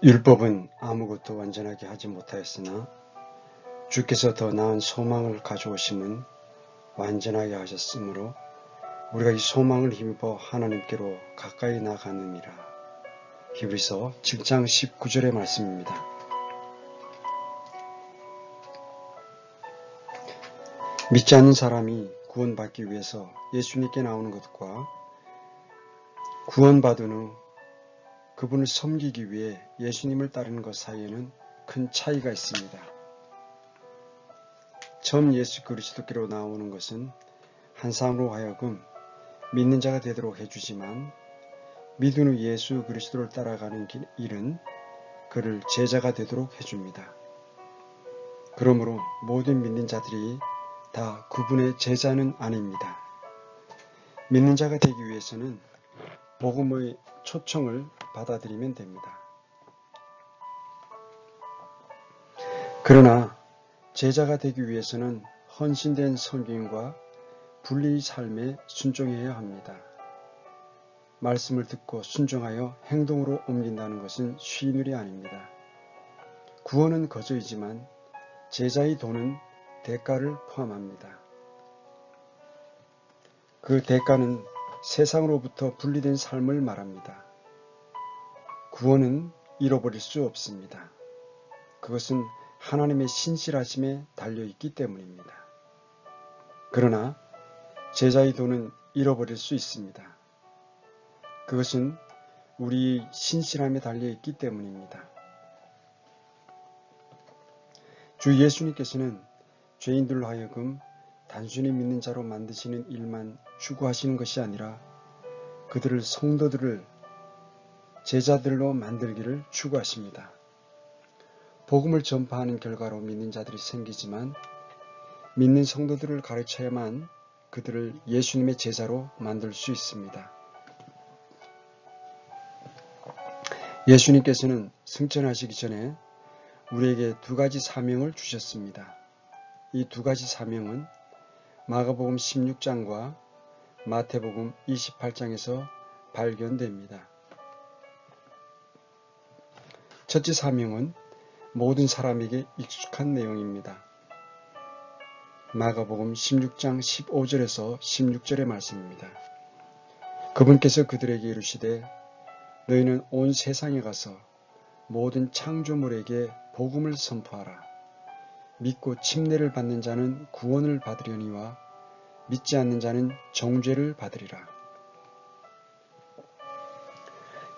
율법은 아무것도 완전하게 하지 못하였으나 주께서 더 나은 소망을 가져오심은 완전하게 하셨으므로 우리가 이 소망을 힘입어 하나님께로 가까이 나가느니라. 히브리서 7장 19절의 말씀입니다. 믿지 않는 사람이 구원받기 위해서 예수님께 나오는 것과 구원받은 후 그분을 섬기기 위해 예수님을 따르는 것 사이에는 큰 차이가 있습니다. 처음 예수 그리스도께로 나오는 것은 한 사람으로 하여금 믿는 자가 되도록 해주지만 믿은 후 예수 그리스도를 따라가는 일은 그를 제자가 되도록 해줍니다. 그러므로 모든 믿는 자들이 다 그분의 제자는 아닙니다. 믿는 자가 되기 위해서는 복음의 초청을 받아들이면 됩니다. 그러나 제자가 되기 위해서는 헌신된 섬김과 분리의 삶에 순종해야 합니다. 말씀을 듣고 순종하여 행동으로 옮긴다는 것은 쉬운 일이 아닙니다. 구원은 거저이지만 제자의 도는 대가를 포함합니다. 그 대가는 세상으로부터 분리된 삶을 말합니다. 구원은 잃어버릴 수 없습니다. 그것은 하나님의 신실하심에 달려있기 때문입니다. 그러나 제자의 도는 잃어버릴 수 있습니다. 그것은 우리의 신실함에 달려있기 때문입니다. 주 예수님께서는 죄인들로 하여금 단순히 믿는 자로 만드시는 일만 추구하시는 것이 아니라 그들을 성도들을 제자들로 만들기를 추구하십니다. 복음을 전파하는 결과로 믿는 자들이 생기지만 믿는 성도들을 가르쳐야만 그들을 예수님의 제자로 만들 수 있습니다. 예수님께서는 승천하시기 전에 우리에게 두 가지 사명을 주셨습니다. 이 두 가지 사명은 마가복음 16장과 마태복음 28장에서 발견됩니다. 첫째 사명은 모든 사람에게 익숙한 내용입니다. 마가복음 16장 15절에서 16절의 말씀입니다. 그분께서 그들에게 이르시되 너희는 온 세상에 가서 모든 창조물에게 복음을 선포하라. 믿고 침례를 받는 자는 구원을 받으려니와 믿지 않는 자는 정죄를 받으리라.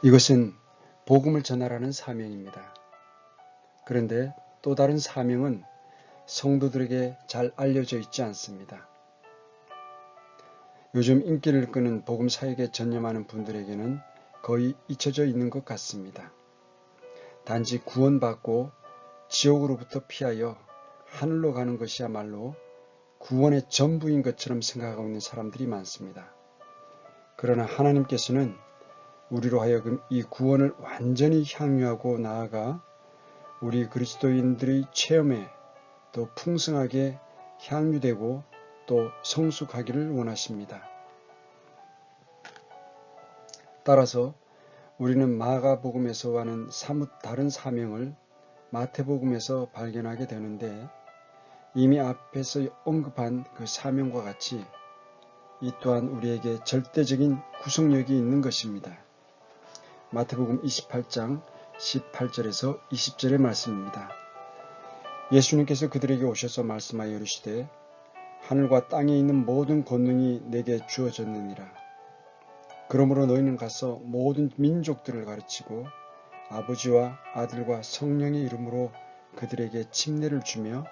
이것은 복음을 전하라는 사명입니다. 그런데 또 다른 사명은 성도들에게 잘 알려져 있지 않습니다. 요즘 인기를 끄는 복음 사역에 전념하는 분들에게는 거의 잊혀져 있는 것 같습니다. 단지 구원받고 지옥으로부터 피하여 하늘로 가는 것이야말로 구원의 전부인 것처럼 생각하고 있는 사람들이 많습니다. 그러나 하나님께서는 우리로 하여금 이 구원을 완전히 향유하고 나아가 우리 그리스도인들의 체험에 더 풍성하게 향유되고 또 성숙하기를 원하십니다. 따라서 우리는 마가복음에서와는 사뭇 다른 사명을 마태복음에서 발견하게 되는데 이미 앞에서 언급한 그 사명과 같이 이 또한 우리에게 절대적인 구속력이 있는 것입니다. 마태복음 28장 18절에서 20절의 말씀입니다. 예수님께서 그들에게 오셔서 말씀하여 이르시되 하늘과 땅에 있는 모든 권능이 내게 주어졌느니라. 그러므로 너희는 가서 모든 민족들을 가르치고 아버지와 아들과 성령의 이름으로 그들에게 침례를 주며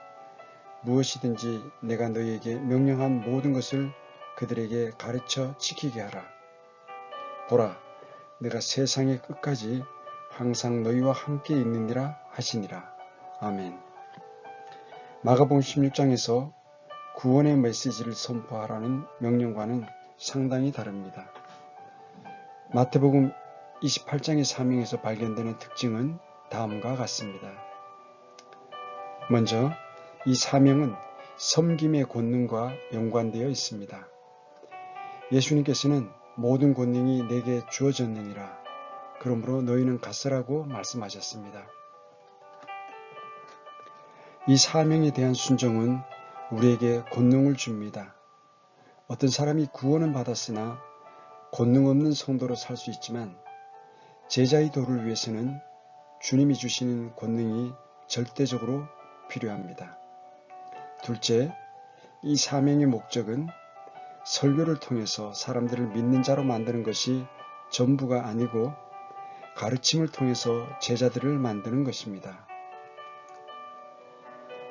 무엇이든지 내가 너희에게 명령한 모든 것을 그들에게 가르쳐 지키게 하라. 보라, 내가 세상의 끝까지 항상 너희와 함께 있느니라 하시니라. 아멘. 마가복음 16장에서 구원의 메시지를 선포하라는 명령과는 상당히 다릅니다. 마태복음 28장의 사명에서 발견되는 특징은 다음과 같습니다. 먼저 이 사명은 섬김의 권능과 연관되어 있습니다. 예수님께서는 모든 권능이 내게 주어졌느니라. 그러므로 너희는 갔으라고 말씀하셨습니다. 이 사명에 대한 순종은 우리에게 권능을 줍니다. 어떤 사람이 구원은 받았으나 권능 없는 성도로 살 수 있지만 제자의 도를 위해서는 주님이 주시는 권능이 절대적으로 필요합니다. 둘째, 이 사명의 목적은 설교를 통해서 사람들을 믿는 자로 만드는 것이 전부가 아니고 가르침을 통해서 제자들을 만드는 것입니다.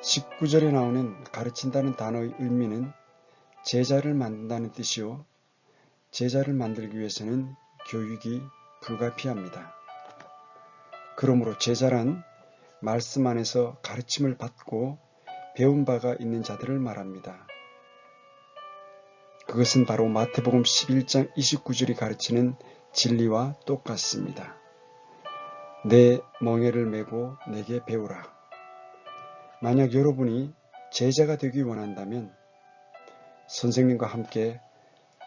19절에 나오는 가르친다는 단어의 의미는 제자를 만든다는 뜻이요. 제자를 만들기 위해서는 교육이 불가피합니다. 그러므로 제자란 말씀 안에서 가르침을 받고 배운 바가 있는 자들을 말합니다. 그것은 바로 마태복음 11장 29절이 가르치는 진리와 똑같습니다. 내 멍에를 메고 내게 배우라. 만약 여러분이 제자가 되기 원한다면 선생님과 함께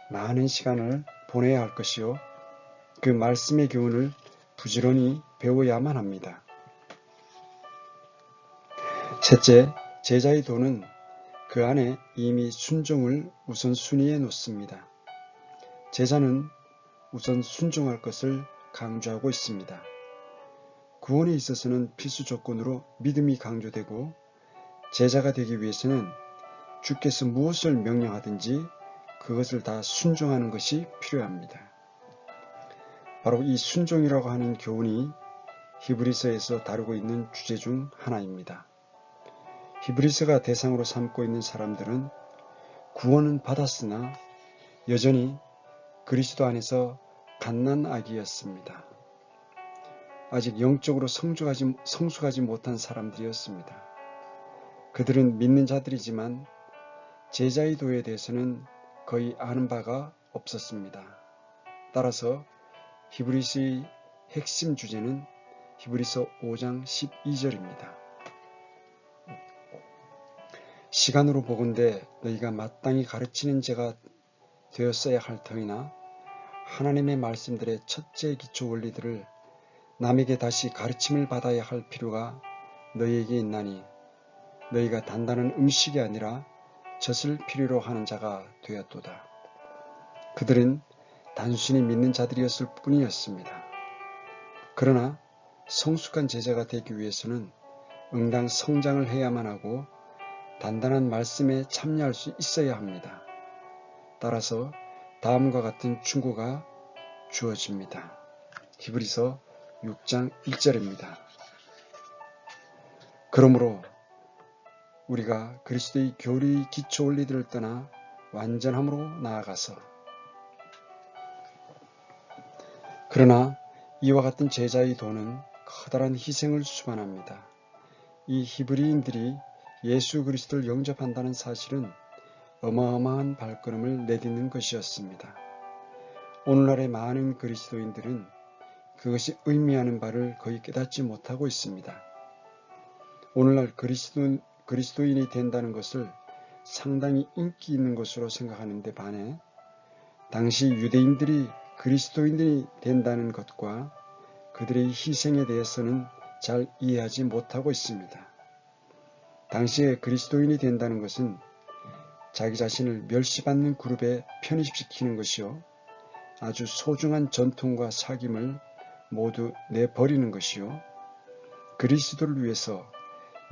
많은 시간을 보내야 할 것이요. 그 말씀의 교훈을 부지런히 배워야만 합니다. 셋째, 제자의 도는 그 안에 이미 순종을 우선순위에 놓습니다. 제자는 우선 순종할 것을 강조하고 있습니다. 구원에 있어서는 필수 조건으로 믿음이 강조되고 제자가 되기 위해서는 주께서 무엇을 명령하든지 그것을 다 순종하는 것이 필요합니다. 바로 이 순종이라고 하는 교훈이 히브리서에서 다루고 있는 주제 중 하나입니다. 히브리서가 대상으로 삼고 있는 사람들은 구원은 받았으나 여전히 그리스도 안에서 갓난아기였습니다. 아직 영적으로 성숙하지 못한 사람들이었습니다. 그들은 믿는 자들이지만 제자의 도에 대해서는 거의 아는 바가 없었습니다. 따라서 히브리서의 핵심 주제는 히브리서 5장 12절입니다. 시간으로 보건대 너희가 마땅히 가르치는 자가 되었어야 할 터이나 하나님의 말씀들의 첫째 기초 원리들을 남에게 다시 가르침을 받아야 할 필요가 너희에게 있나니 너희가 단단한 음식이 아니라 젖을 필요로 하는 자가 되었도다. 그들은 단순히 믿는 자들이었을 뿐이었습니다. 그러나 성숙한 제자가 되기 위해서는 응당 성장을 해야만 하고 단단한 말씀에 참여할 수 있어야 합니다. 따라서 다음과 같은 충고가 주어집니다. 히브리서 6장 1절입니다. 그러므로 우리가 그리스도의 교리의 기초 원리들을 떠나 완전함으로 나아가서 그러나 이와 같은 제자의 도는 커다란 희생을 수반합니다. 이 히브리인들이 예수 그리스도를 영접한다는 사실은 어마어마한 발걸음을 내딛는 것이었습니다. 오늘날의 많은 그리스도인들은 그것이 의미하는 바를 거의 깨닫지 못하고 있습니다. 오늘날 그리스도인이 된다는 것을 상당히 인기 있는 것으로 생각하는데 반해 당시 유대인들이 그리스도인들이 된다는 것과 그들의 희생에 대해서는 잘 이해하지 못하고 있습니다. 당시에 그리스도인이 된다는 것은 자기 자신을 멸시받는 그룹에 편입시키는 것이요. 아주 소중한 전통과 사귐을 모두 내버리는 것이요. 그리스도를 위해서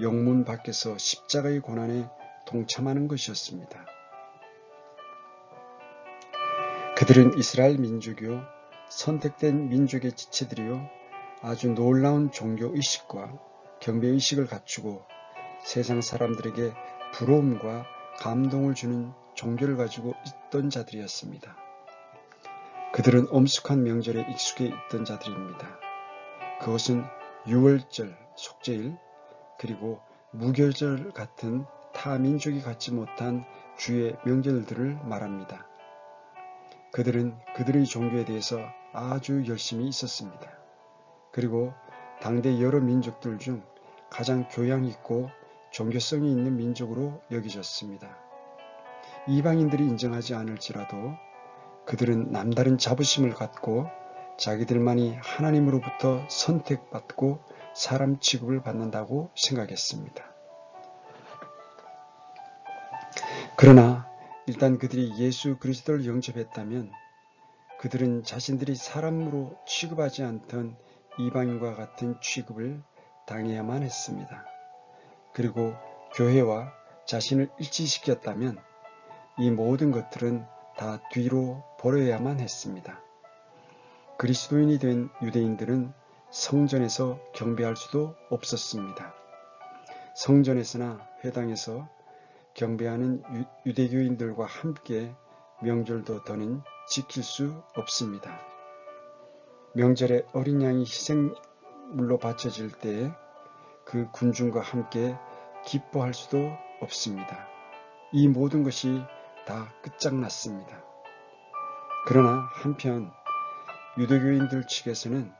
영문 밖에서 십자가의 고난에 동참하는 것이었습니다. 그들은 이스라엘 민족이요. 선택된 민족의 지체들이요. 아주 놀라운 종교의식과 경배의식을 갖추고 세상 사람들에게 부러움과 감동을 주는 종교를 가지고 있던 자들이었습니다. 그들은 엄숙한 명절에 익숙해 있던 자들입니다. 그것은 유월절, 속죄일, 그리고 무교절 같은 타 민족이 갖지 못한 주의 명절들을 말합니다. 그들은 그들의 종교에 대해서 아주 열심히 있었습니다. 그리고 당대 여러 민족들 중 가장 교양 있고 종교성이 있는 민족으로 여겨졌습니다. 이방인들이 인정하지 않을지라도 그들은 남다른 자부심을 갖고 자기들만이 하나님으로부터 선택받고 사람 취급을 받는다고 생각했습니다. 그러나 일단 그들이 예수 그리스도를 영접했다면 그들은 자신들이 사람으로 취급하지 않던 이방인과 같은 취급을 당해야만 했습니다. 그리고 교회와 자신을 일치시켰다면 이 모든 것들은 다 뒤로 버려야만 했습니다. 그리스도인이 된 유대인들은 성전에서 경배할 수도 없었습니다. 성전에서나 회당에서 경배하는 유대교인들과 함께 명절도 더는 지킬 수 없습니다. 명절에 어린 양이 희생물로 바쳐질 때에 그 군중과 함께 기뻐할 수도 없습니다. 이 모든 것이 다 끝장났습니다. 그러나 한편 유대교인들 측에서는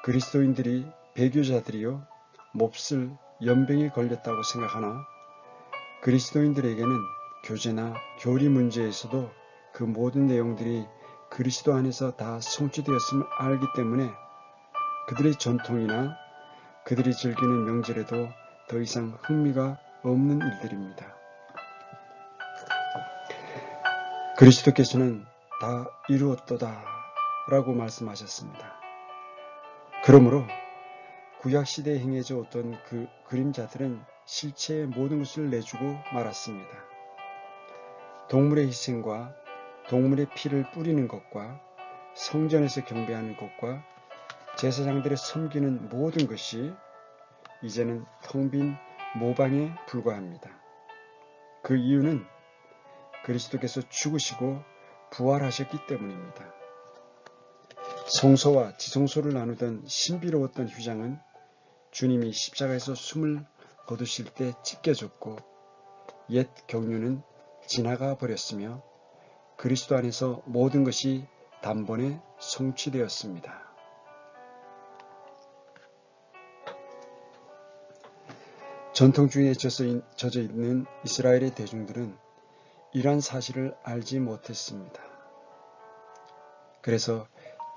그리스도인들이 배교자들이요 몹쓸 연병에 걸렸다고 생각하나 그리스도인들에게는 교제나 교리 문제에서도 그 모든 내용들이 그리스도 안에서 다 성취되었음을 알기 때문에 그들의 전통이나 그들이 즐기는 명절에도 더 이상 흥미가 없는 일들입니다. 그리스도께서는 다 이루었도다 라고 말씀하셨습니다. 그러므로 구약시대에 행해져 왔던 그 그림자들은 실체의 모든 것을 내주고 말았습니다. 동물의 희생과 동물의 피를 뿌리는 것과 성전에서 경배하는 것과 제사장들의 섬기는 모든 것이 이제는 텅 빈 모방에 불과합니다. 그 이유는 그리스도께서 죽으시고 부활하셨기 때문입니다. 성소와 지성소를 나누던 신비로웠던 휘장은 주님이 십자가에서 숨을 거두실 때 찢겨졌고 옛 경륜은 지나가 버렸으며 그리스도 안에서 모든 것이 단번에 성취되었습니다. 전통주의에 젖어 있는 이스라엘의 대중들은 이러한 사실을 알지 못했습니다. 그래서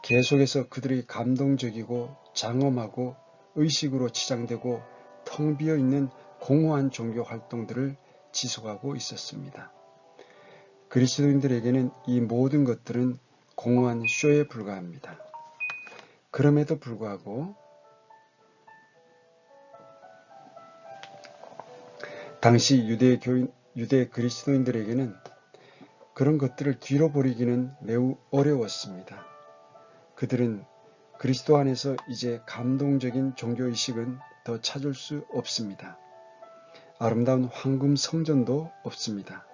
계속해서 그들의 감동적이고 장엄하고 의식으로 치장되고 텅 비어 있는 공허한 종교 활동들을 지속하고 있었습니다. 그리스도인들에게는 이 모든 것들은 공허한 쇼에 불과합니다. 그럼에도 불구하고 당시 유대 그리스도인들에게는 그런 것들을 뒤로 버리기는 매우 어려웠습니다. 그들은 그리스도 안에서 이제 감동적인 종교의식은 더 찾을 수 없습니다. 아름다운 황금 성전도 없습니다.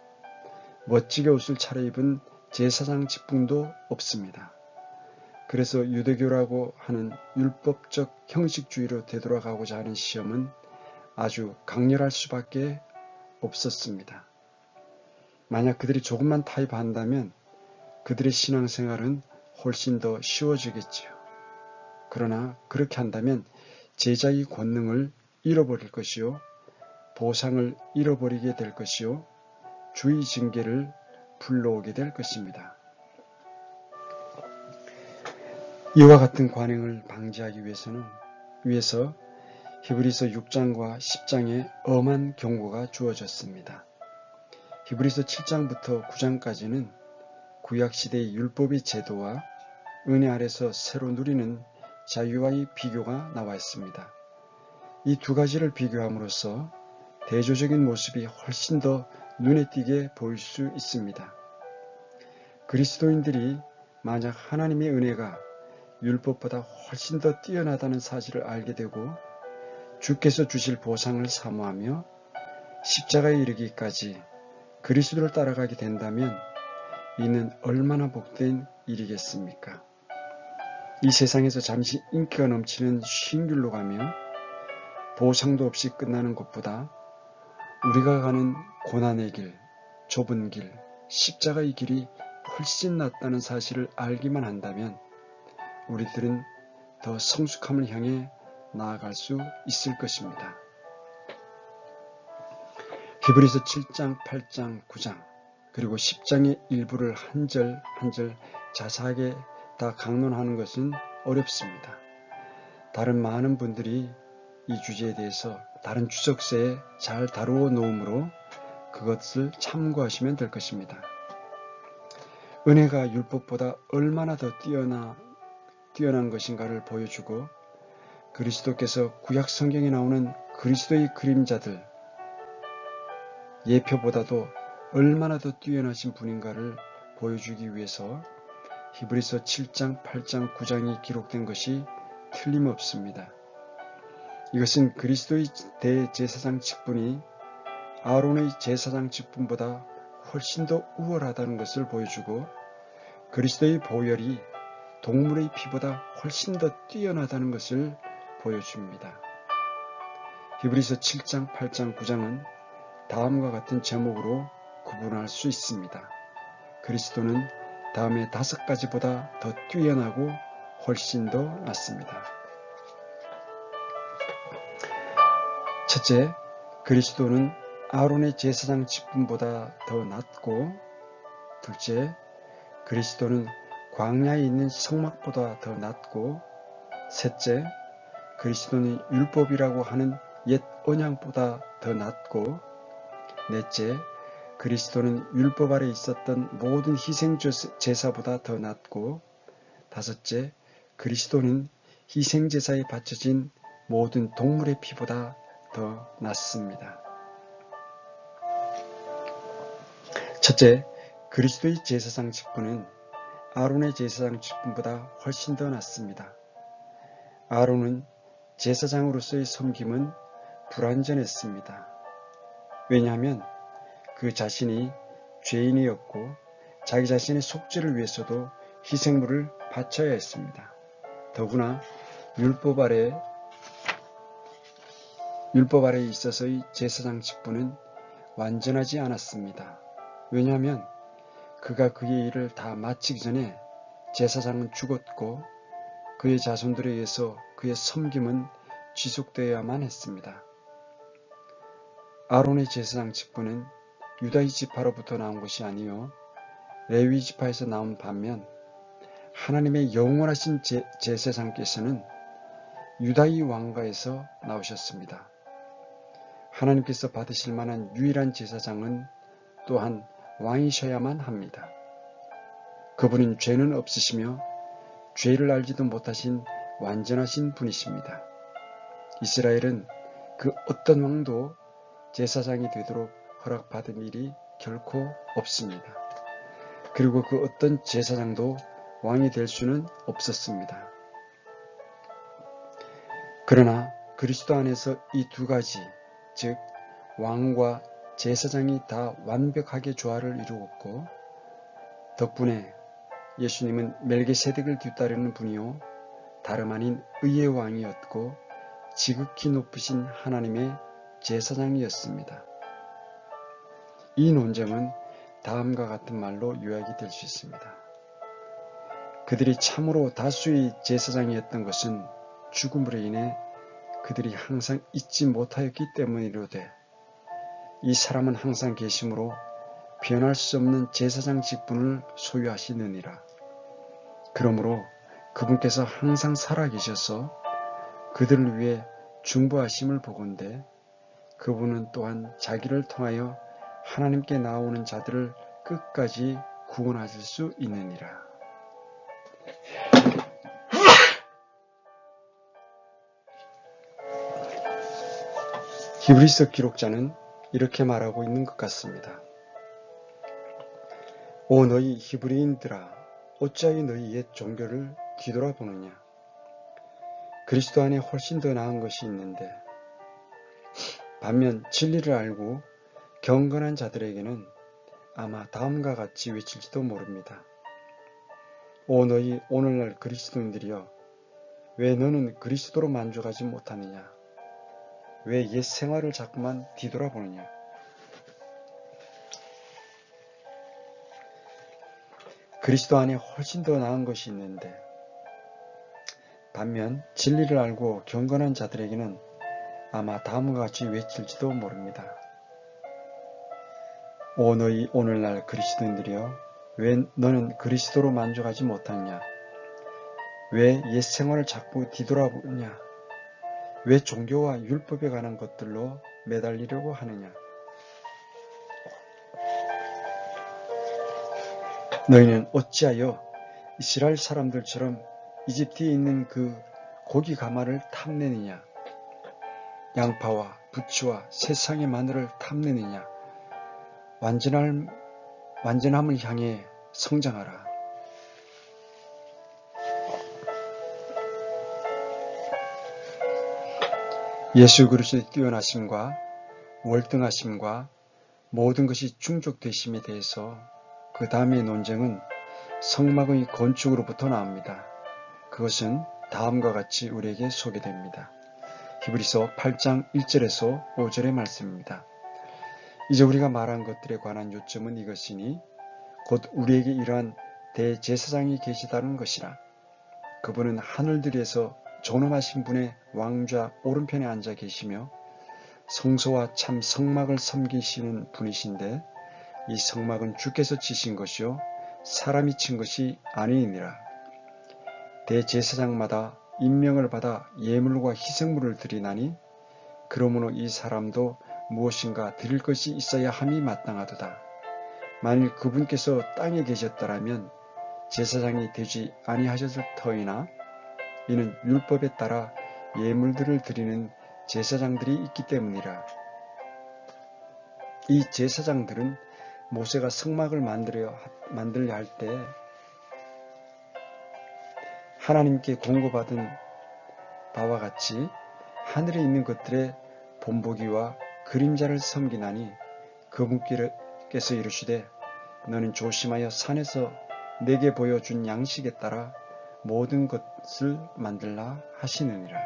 멋지게 옷을 차려입은 제사장 직분도 없습니다. 그래서 유대교라고 하는 율법적 형식주의로 되돌아가고자 하는 시험은 아주 강렬할 수밖에 없었습니다. 만약 그들이 조금만 타협한다면 그들의 신앙생활은 훨씬 더 쉬워지겠지요. 그러나 그렇게 한다면 제자의 권능을 잃어버릴 것이요, 보상을 잃어버리게 될 것이요, 주의 징계를 불러오게 될 것입니다. 이와 같은 관행을 방지하기 위해서 히브리서 6장과 10장에 엄한 경고가 주어졌습니다. 히브리서 7장부터 9장까지는 구약시대의 율법의 제도와 은혜 아래서 새로 누리는 자유와의 비교가 나와 있습니다. 이 두 가지를 비교함으로써 대조적인 모습이 훨씬 더 눈에 띄게 보일 수 있습니다. 그리스도인들이 만약 하나님의 은혜가 율법보다 훨씬 더 뛰어나다는 사실을 알게 되고 주께서 주실 보상을 사모하며 십자가에 이르기까지 그리스도를 따라가게 된다면 이는 얼마나 복된 일이겠습니까? 이 세상에서 잠시 인기가 넘치는 쉰 길로 가며 보상도 없이 끝나는 것보다 우리가 가는 고난의 길, 좁은 길, 십자가의 길이 훨씬 낫다는 사실을 알기만 한다면 우리들은 더 성숙함을 향해 나아갈 수 있을 것입니다. 히브리서 7장, 8장, 9장 그리고 10장의 일부를 한 절 한 절 자세하게 다 강론하는 것은 어렵습니다. 다른 많은 분들이 이 주제에 대해서 다른 주석서에 잘 다루어 놓으므로 그것을 참고하시면 될 것입니다. 은혜가 율법보다 얼마나 더 뛰어난 것인가를 보여주고 그리스도께서 구약 성경에 나오는 그리스도의 그림자들, 예표보다도 얼마나 더 뛰어나신 분인가를 보여주기 위해서 히브리서 7장, 8장, 9장이 기록된 것이 틀림없습니다. 이것은 그리스도의 대제사장 직분이 아론의 제사장 직분보다 훨씬 더 우월하다는 것을 보여주고 그리스도의 보혈이 동물의 피보다 훨씬 더 뛰어나다는 것을 보여줍니다. 히브리서 7장, 8장, 9장은 다음과 같은 제목으로 구분할 수 있습니다. 그리스도는 다음의 5가지보다 더 뛰어나고 훨씬 더 낫습니다. 첫째, 그리스도는 아론의 제사장 직분보다 더 낫고, 둘째, 그리스도는 광야에 있는 성막보다 더 낫고, 셋째, 그리스도는 율법이라고 하는 옛 언약보다 더 낫고, 넷째, 그리스도는 율법 아래 있었던 모든 희생 제사보다 더 낫고, 다섯째, 그리스도는 희생 제사에 바쳐진 모든 동물의 피보다 더 낫습니다. 첫째, 그리스도의 제사장 직분은 아론의 제사장 직분보다 훨씬 더 낫습니다. 아론은 제사장으로서의 섬김은 불완전했습니다. 왜냐하면 그 자신이 죄인이었고 자기 자신의 속죄를 위해서도 희생물을 바쳐야 했습니다. 더구나 율법 아래 있어서의 제사장 직분은 완전하지 않았습니다. 왜냐하면 그가 그의 일을 다 마치기 전에 제사장은 죽었고 그의 자손들에 의해서 그의 섬김은 지속되어야만 했습니다. 아론의 제사장 직분은 유다의 지파로부터 나온 것이 아니요 레위 지파에서 나온 반면 하나님의 영원하신 제사장께서는 유다의 왕가에서 나오셨습니다. 하나님께서 받으실 만한 유일한 제사장은 또한 왕이셔야만 합니다. 그분은 죄는 없으시며 죄를 알지도 못하신 완전하신 분이십니다. 이스라엘은 그 어떤 왕도 제사장이 되도록 허락받은 일이 결코 없습니다. 그리고 그 어떤 제사장도 왕이 될 수는 없었습니다. 그러나 그리스도 안에서 이 두 가지, 즉 왕과 제사장이 다 완벽하게 조화를 이루었고 덕분에 예수님은 멜기세덱을 뒤따르는 분이요 다름 아닌 의의 왕이었고 지극히 높으신 하나님의 제사장이었습니다. 이 논쟁은 다음과 같은 말로 요약이 될 수 있습니다. 그들이 참으로 다수의 제사장이었던 것은 죽음으로 인해 그들이 항상 잊지 못하였기 때문이로되 이 사람은 항상 계심으로 변할 수 없는 제사장 직분을 소유하시느니라. 그러므로 그분께서 항상 살아계셔서 그들을 위해 중보하심을 보건대 그분은 또한 자기를 통하여 하나님께 나오는 자들을 끝까지 구원하실 수 있느니라. 히브리서 기록자는 이렇게 말하고 있는 것 같습니다. 오 너희 히브리인들아 어찌하여 너희 옛 종교를 뒤돌아보느냐. 그리스도 안에 훨씬 더 나은 것이 있는데 반면 진리를 알고 경건한 자들에게는 아마 다음과 같이 외칠지도 모릅니다. 오 너희 오늘날 그리스도인들이여 왜 너는 그리스도로 만족하지 못하느냐. 왜 옛 생활을 자꾸만 뒤돌아보느냐. 그리스도 안에 훨씬 더 나은 것이 있는데 반면 진리를 알고 경건한 자들에게는 아마 다음과 같이 외칠지도 모릅니다. 오 너희 오늘날 그리스도인들이여 왜 너는 그리스도로 만족하지 못하느냐. 왜 옛 생활을 자꾸 뒤돌아보냐? 왜 종교와 율법에 관한 것들로 매달리려고 하느냐? 너희는 어찌하여 이스라엘 사람들처럼 이집트에 있는 그 고기 가마를 탐내느냐? 양파와 부추와 세상의 마늘을 탐내느냐? 완전함을 향해 성장하라. 예수 그리스도의 뛰어나심과 월등하심과 모든 것이 충족되심에 대해서 그 다음의 논쟁은 성막의 건축으로부터 나옵니다. 그것은 다음과 같이 우리에게 소개됩니다. 히브리서 8장 1절에서 5절의 말씀입니다. 이제 우리가 말한 것들에 관한 요점은 이것이니 곧 우리에게 이러한 대제사장이 계시다는 것이라. 그분은 하늘들에서 존엄하신 분의 왕좌 오른편에 앉아 계시며 성소와 참 성막을 섬기시는 분이신데 이 성막은 주께서 지신 것이요 사람이 친 것이 아니니라. 대제사장마다 임명을 받아 예물과 희생물을 드리나니 그러므로 이 사람도 무엇인가 드릴 것이 있어야 함이 마땅하도다. 만일 그분께서 땅에 계셨더라면 제사장이 되지 아니하셨을 터이나 이는 율법에 따라 예물들을 드리는 제사장들이 있기 때문이라. 이 제사장들은 모세가 성막을 만들려 할 때 하나님께 공고받은 바와 같이 하늘에 있는 것들의 본보기와 그림자를 섬기나니 그분께서 이르시되 너는 조심하여 산에서 내게 보여준 양식에 따라 모든 것을 만들라 하시느니라.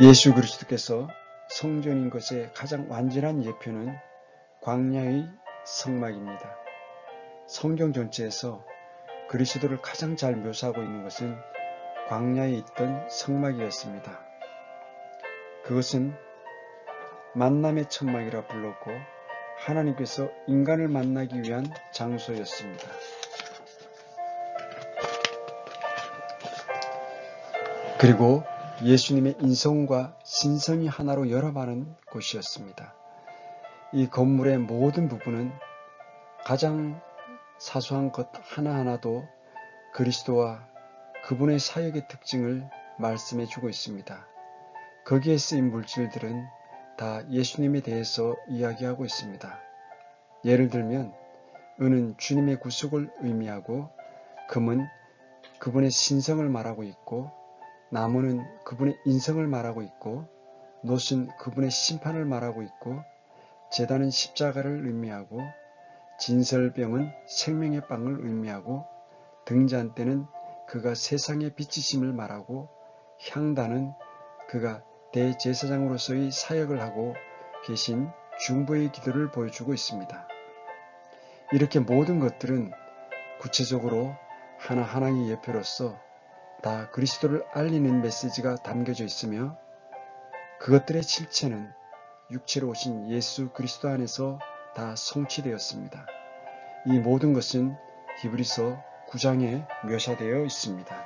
예수 그리스도께서 성전인 것의 가장 완전한 예표는 광야의 성막입니다. 성경 전체에서 그리스도를 가장 잘 묘사하고 있는 것은 광야에 있던 성막이었습니다. 그것은 만남의 천막이라 불렀고 하나님께서 인간을 만나기 위한 장소였습니다. 그리고 예수님의 인성과 신성이 하나로 열합하는 곳이었습니다. 이 건물의 모든 부분은 가장 사소한 것 하나하나도 그리스도와 그분의 사역의 특징을 말씀해 주고 있습니다. 거기에 쓰인 물질들은 다 예수님에 대해서 이야기하고 있습니다. 예를 들면 은은 주님의 구속을 의미하고 금은 그분의 신성을 말하고 있고 나무는 그분의 인성을 말하고 있고 놋은 그분의 심판을 말하고 있고 제단은 십자가를 의미하고 진설병은 생명의 빵을 의미하고 등잔대는 그가 세상의 빛이심을 말하고 향단은 그가 대제사장으로서의 사역을 하고 계신 중보의 기도를 보여주고 있습니다. 이렇게 모든 것들은 구체적으로 하나하나의 예표로서 다 그리스도를 알리는 메시지가 담겨져 있으며 그것들의 실체는 육체로 오신 예수 그리스도 안에서 다 성취되었습니다. 이 모든 것은 히브리서 9장에 묘사되어 있습니다.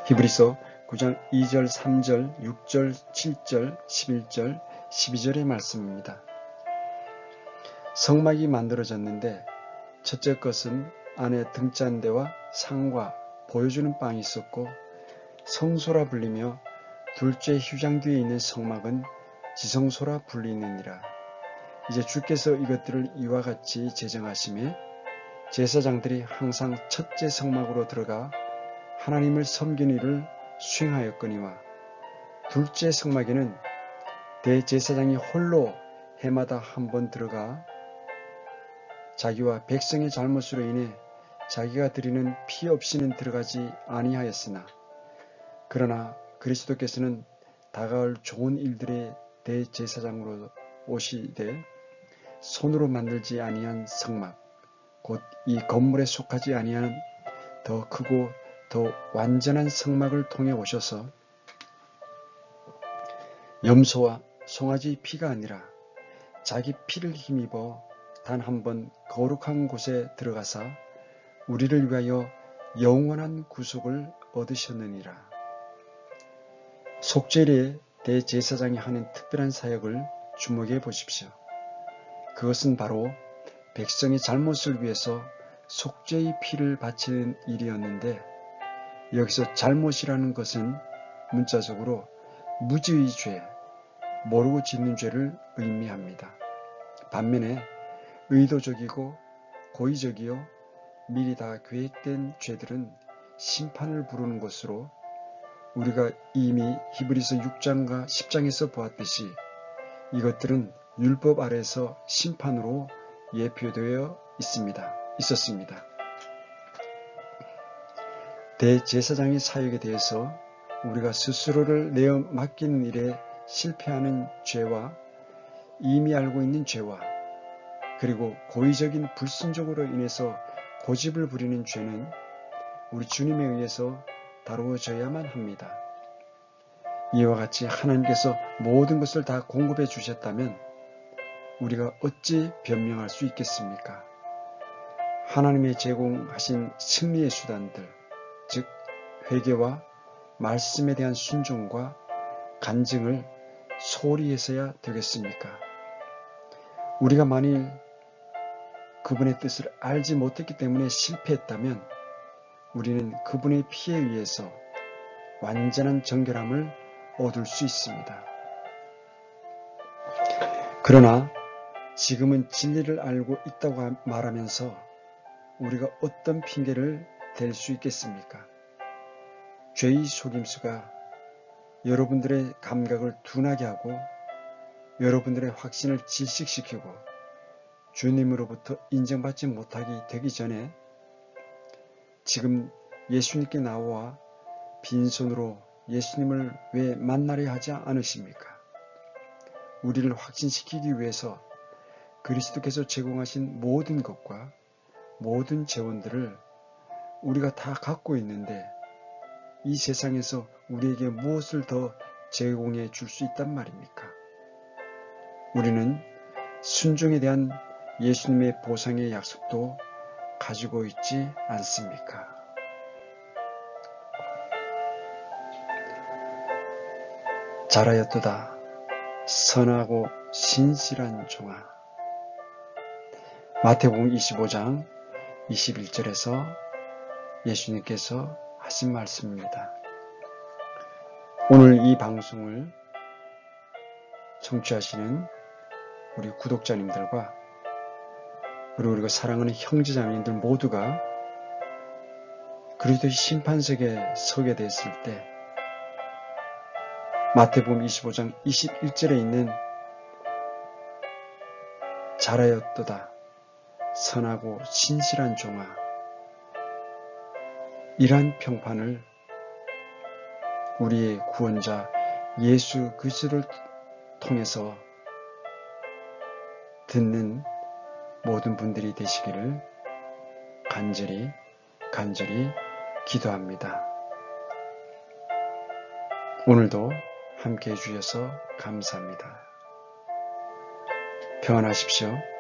히브리서 9장 2절, 3절, 6절, 7절, 11절, 12절의 말씀입니다. 성막이 만들어졌는데 첫째 것은 안에 등잔대와 상과 보여주는 빵이 있었고 성소라 불리며 둘째 휘장 뒤에 있는 성막은 지성소라 불리느니라. 이제 주께서 이것들을 이와 같이 제정하심에 제사장들이 항상 첫째 성막으로 들어가 하나님을 섬기는 일을 수행하였거니와 둘째 성막에는 대제사장이 홀로 해마다 한 번 들어가 자기와 백성의 잘못으로 인해 자기가 드리는 피 없이는 들어가지 아니하였으나 그러나 그리스도께서는 다가올 좋은 일들의 대제사장으로 오시되 손으로 만들지 아니한 성막 곧 이 건물에 속하지 아니한 더 크고 더 완전한 성막을 통해 오셔서 염소와 송아지 피가 아니라 자기 피를 힘입어 단 한 번 거룩한 곳에 들어가사 우리를 위하여 영원한 구속을 얻으셨느니라. 속죄일에 대제사장이 하는 특별한 사역을 주목해 보십시오. 그것은 바로 백성의 잘못을 위해서 속죄의 피를 바치는 일이었는데, 여기서 잘못이라는 것은 문자적으로 무지의 죄, 모르고 짓는 죄를 의미합니다. 반면에 의도적이고 고의적이요 미리 다 계획된 죄들은 심판을 부르는 것으로 우리가 이미 히브리서 6장과 10장에서 보았듯이 이것들은 율법 아래서 심판으로 예표되어 있었습니다. 대제사장의 사역에 대해서 우리가 스스로를 내어 맡기는 일에 실패하는 죄와 이미 알고 있는 죄와 그리고 고의적인 불순종으로 인해서 고집을 부리는 죄는 우리 주님에 의해서 다루어져야만 합니다. 이와 같이 하나님께서 모든 것을 다 공급해 주셨다면 우리가 어찌 변명할 수 있겠습니까? 하나님의 제공하신 승리의 수단들, 즉 회개와 말씀에 대한 순종과 간증을 소홀히 해서야 되겠습니까? 우리가 만일 그분의 뜻을 알지 못했기 때문에 실패했다면 우리는 그분의 피에 의해서 완전한 정결함을 얻을 수 있습니다. 그러나 지금은 진리를 알고 있다고 말하면서 우리가 어떤 핑계를 댈 수 있겠습니까? 죄의 속임수가 여러분들의 감각을 둔하게 하고 여러분들의 확신을 질식시키고 주님으로부터 인정받지 못하게 되기 전에 지금 예수님께 나와 빈손으로 예수님을 왜 만나려 하지 않으십니까? 우리를 확신시키기 위해서 그리스도께서 제공하신 모든 것과 모든 재원들을 우리가 다 갖고 있는데 이 세상에서 우리에게 무엇을 더 제공해 줄 수 있단 말입니까? 우리는 순종에 대한 예수님의 보상의 약속도 가지고 있지 않습니까? 잘하였도다 선하고 신실한 종아. 마태복음 25장 21절에서 예수님께서 하신 말씀입니다. 오늘 이 방송을 청취하시는 우리 구독자님들과 그리고 우리가 사랑하는 형제자매님들 모두가 그리스도의 심판석에 서게 됐을 때 마태복음 25장 21절에 있는 잘하였도다 선하고 신실한 종아, 이러한 평판을 우리의 구원자 예수 그리스도를 통해서 듣는 모든 분들이 되시기를 간절히 기도합니다. 오늘도 함께 해주셔서 감사합니다. 평안하십시오.